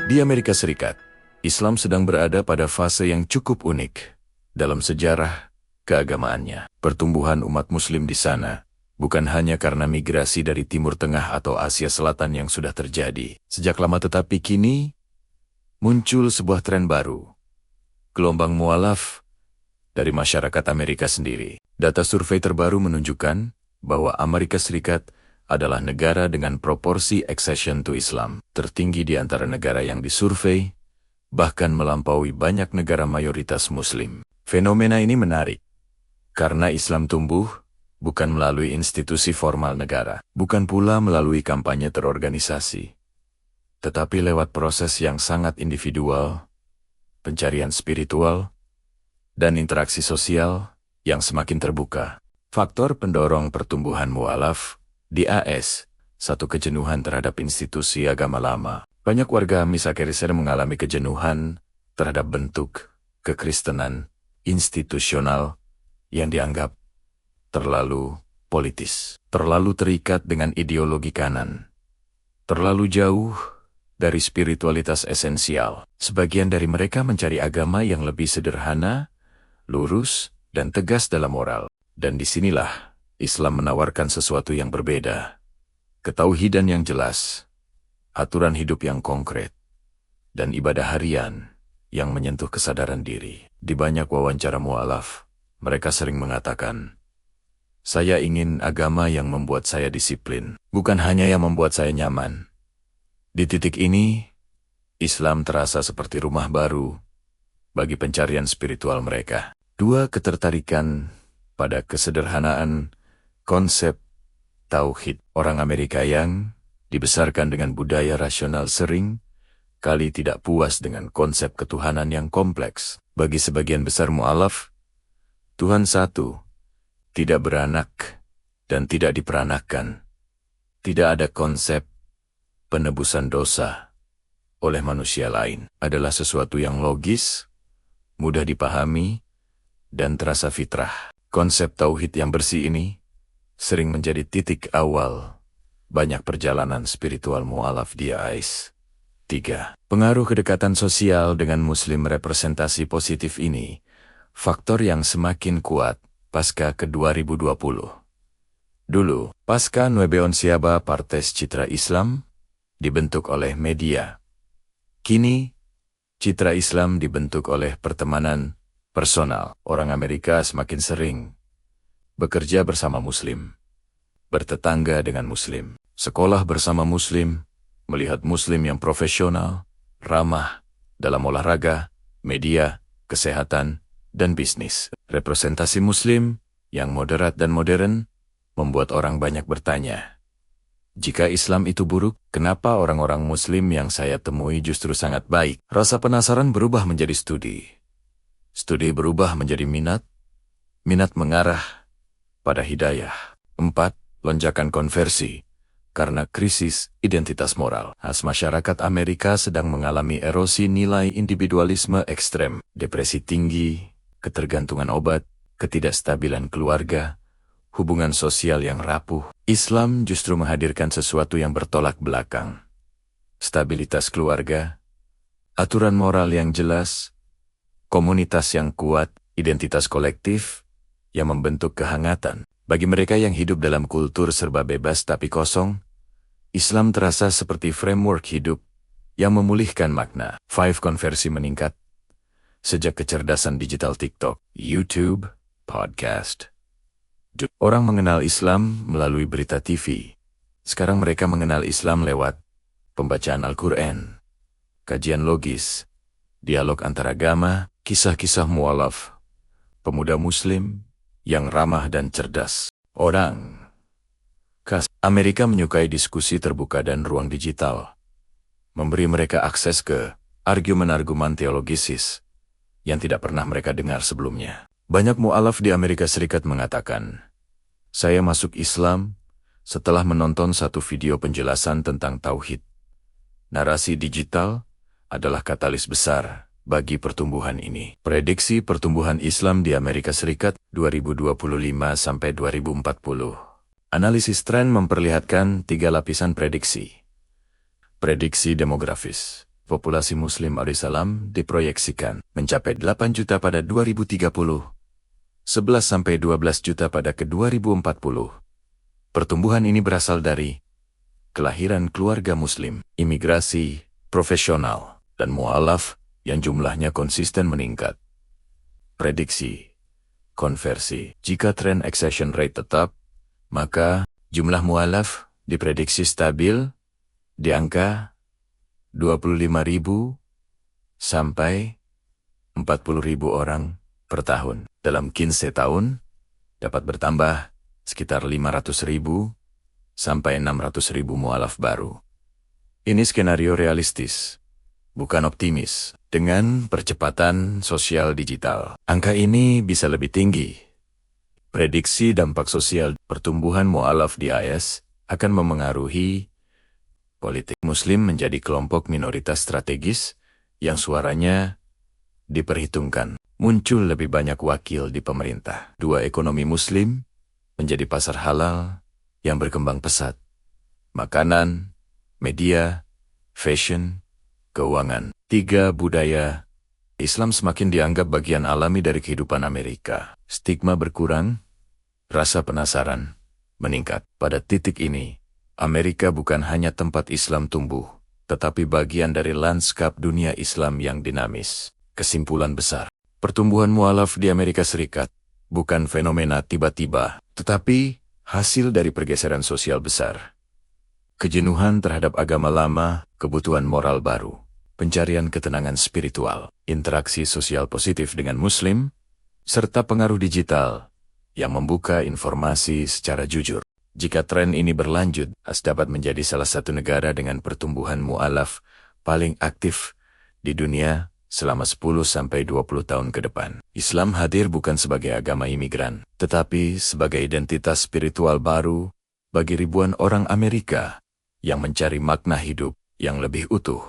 Di Amerika Serikat, Islam sedang berada pada fase yang cukup unik dalam sejarah keagamaannya. Pertumbuhan umat Muslim di sana bukan hanya karena migrasi dari Timur Tengah atau Asia Selatan yang sudah terjadi sejak lama, tetapi kini muncul sebuah tren baru, gelombang mualaf dari masyarakat Amerika sendiri. Data survei terbaru menunjukkan bahwa Amerika Serikat adalah negara dengan proporsi accession to Islam tertinggi di antara negara yang disurvei, bahkan melampaui banyak negara mayoritas Muslim. Fenomena ini menarik, karena Islam tumbuh bukan melalui institusi formal negara, bukan pula melalui kampanye terorganisasi, tetapi lewat proses yang sangat individual, pencarian spiritual, dan interaksi sosial yang semakin terbuka. Faktor pendorong pertumbuhan mualaf di AS, satu kejenuhan terhadap institusi agama lama. Banyak warga Misakerisir mengalami kejenuhan terhadap bentuk kekristenan institusional yang dianggap terlalu politis, terlalu terikat dengan ideologi kanan, terlalu jauh dari spiritualitas esensial. Sebagian dari mereka mencari agama yang lebih sederhana, lurus, dan tegas dalam moral. Dan disinilah Islam menawarkan sesuatu yang berbeda. Ketauhidan yang jelas, aturan hidup yang konkret, dan ibadah harian yang menyentuh kesadaran diri. Di banyak wawancara mualaf, mereka sering mengatakan, "Saya ingin agama yang membuat saya disiplin, bukan hanya yang membuat saya nyaman." Di titik ini, Islam terasa seperti rumah baru bagi pencarian spiritual mereka. Dua, ketertarikan pada kesederhanaan konsep tauhid. Orang Amerika yang dibesarkan dengan budaya rasional sering kali tidak puas dengan konsep ketuhanan yang kompleks. Bagi sebagian besar mualaf, Tuhan satu, tidak beranak dan tidak diperanakan. Tidak ada konsep penebusan dosa oleh manusia lain. Adalah sesuatu yang logis, mudah dipahami, dan terasa fitrah. Konsep tauhid yang bersih ini sering menjadi titik awal banyak perjalanan spiritual mualaf di AS. 3. Pengaruh kedekatan sosial dengan Muslim. Representasi positif ini faktor yang semakin kuat pasca ke-2020. Dulu, pasca 9/11 Partes Citra Islam dibentuk oleh media. Kini, citra Islam dibentuk oleh pertemanan personal. Orang Amerika semakin sering bekerja bersama Muslim, bertetangga dengan Muslim, sekolah bersama Muslim, melihat Muslim yang profesional, ramah dalam olahraga, media, kesehatan, dan bisnis. Representasi Muslim yang moderat dan modern membuat orang banyak bertanya, jika Islam itu buruk, kenapa orang-orang Muslim yang saya temui justru sangat baik? Rasa penasaran berubah menjadi studi. Studi berubah menjadi minat. Minat mengarah pada hidayah. 4. Lonjakan konversi. Karena krisis identitas moral. As masyarakat Amerika sedang mengalami erosi nilai individualisme ekstrem, depresi tinggi, ketergantungan obat, ketidakstabilan keluarga, hubungan sosial yang rapuh. Islam justru menghadirkan sesuatu yang bertolak belakang. Stabilitas keluarga, aturan moral yang jelas, komunitas yang kuat, identitas kolektif yang membentuk kehangatan. Bagi mereka yang hidup dalam kultur serba bebas tapi kosong, Islam terasa seperti framework hidup yang memulihkan makna. 5. Konversi meningkat sejak kecerdasan digital TikTok, YouTube, podcast. Orang mengenal Islam melalui berita TV. Sekarang mereka mengenal Islam lewat pembacaan Al-Quran, kajian logis, dialog antaragama, kisah-kisah mualaf, pemuda Muslim yang ramah dan cerdas. Orang khas Amerika menyukai diskusi terbuka dan ruang digital, memberi mereka akses ke argumen-argumen teologisis yang tidak pernah mereka dengar sebelumnya. Banyak mualaf di Amerika Serikat mengatakan, saya masuk Islam setelah menonton satu video penjelasan tentang tauhid. Narasi digital adalah katalis besar bagi pertumbuhan ini. Prediksi pertumbuhan Islam di Amerika Serikat 2025 sampai 2040. Analisis tren memperlihatkan 3 lapisan prediksi. Prediksi demografis. populasi Muslim Alaihissalam diproyeksikan mencapai 8 juta pada 2030, 11-12 juta pada ke-2040. Pertumbuhan ini berasal dari kelahiran keluarga Muslim, imigrasi, profesional, dan mu'alaf yang jumlahnya konsisten meningkat. Prediksi konversi. Jika tren accession rate tetap, maka jumlah mu'alaf diprediksi stabil di angka 25.000 sampai 40.000 orang per tahun. Dalam 15 tahun, dapat bertambah sekitar 500.000 sampai 600.000 mu'alaf baru. Ini skenario realistis, bukan optimis. Dengan percepatan sosial digital, angka ini bisa lebih tinggi. Prediksi dampak sosial pertumbuhan mu'alaf di AS akan memengaruhi politik. Muslim menjadi kelompok minoritas strategis yang suaranya diperhitungkan. Muncul lebih banyak wakil di pemerintah. 2. Ekonomi Muslim menjadi pasar halal yang berkembang pesat. Makanan, media, fashion, keuangan. 3. Budaya Islam semakin dianggap bagian alami dari kehidupan Amerika. Stigma berkurang, rasa penasaran meningkat. Pada titik ini, Amerika bukan hanya tempat Islam tumbuh, tetapi bagian dari lanskap dunia Islam yang dinamis. Kesimpulan besar, pertumbuhan mu'alaf di Amerika Serikat bukan fenomena tiba-tiba, tetapi hasil dari pergeseran sosial besar. Kejenuhan terhadap agama lama, kebutuhan moral baru, pencarian ketenangan spiritual, interaksi sosial positif dengan Muslim, serta pengaruh digital yang membuka informasi secara jujur. Jika tren ini berlanjut, AS dapat menjadi salah satu negara dengan pertumbuhan mu'alaf paling aktif di dunia selama 10-20 tahun ke depan. Islam hadir bukan sebagai agama imigran, tetapi sebagai identitas spiritual baru bagi ribuan orang Amerika yang mencari makna hidup yang lebih utuh.